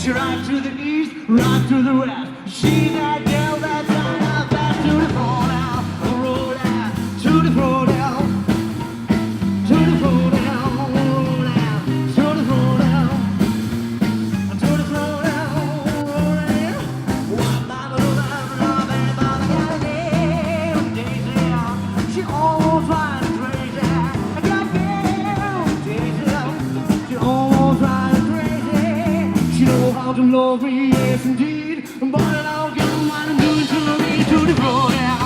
She right to the east, right to the west. She's that girl that's right out fast to the floor now. Roll out to the floor down. To the floor down. Roll out to the floor down. To the floor down. Roll out. One by the love, love, and by the goddamn Daisy. She almost drives crazy. Goddamn Daisy. She almost drives crazy. She knows how to love me, yes indeed. But I don't get what I'm doing to me to the floor down.